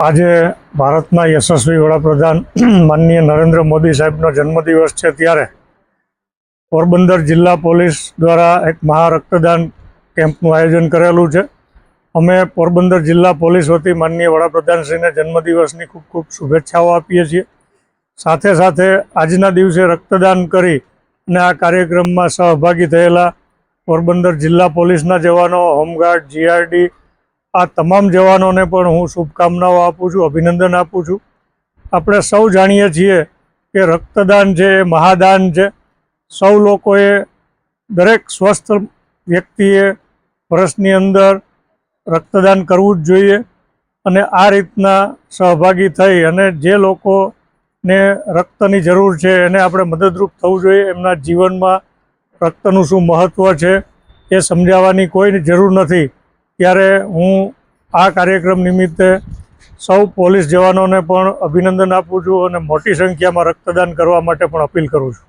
આજે ભારતના યશસ્વી વડાપ્રધાન માનનીય નરેન્દ્ર મોદી સાહેબનો જન્મદિવસ છે, ત્યારે પોરબંદર જિલ્લા પોલીસ દ્વારા એક મહા રક્તદાન કેમ્પનું આયોજન કરેલું છે। અમે પોરબંદર જિલ્લા પોલીસ વતી માનનીય વડાપ્રધાનશ્રીને જન્મદિવસની ખૂબ ખૂબ શુભેચ્છાઓ આપીએ છીએ। સાથે સાથે આજના દિવસે રક્તદાન કરી અને આ કાર્યક્રમમાં સહભાગી થયેલા પોરબંદર જિલ્લા પોલીસના જવાનો, હોમગાર્ડ, જીઆરડી, આ તમામ જવાનોને પણ હું શુભકામનાઓ આપું છું, અભિનંદન આપું છું। આપણે સૌ જાણીએ છીએ કે રક્તદાન છે એ મહાદાન છે। સૌ લોકોએ, દરેક સ્વસ્થ વ્યક્તિએ વર્ષની અંદર રક્તદાન કરવું જ જોઈએ અને આ રીતના સહભાગી થઈ અને જે લોકોને રક્તની જરૂર છે એને આપણે મદદરૂપ થવું જોઈએ। એમના જીવનમાં રક્તનું શું મહત્ત્વ છે એ સમજાવવાની કોઈ જરૂર નથી। ત્યારે હું આ કાર્યક્રમ નિમિત્તે સૌ પોલીસ જવાનોને પણ અભિનંદન આપું છું અને મોટી સંખ્યામાં રક્તદાન કરવા માટે પણ અપીલ કરું છું।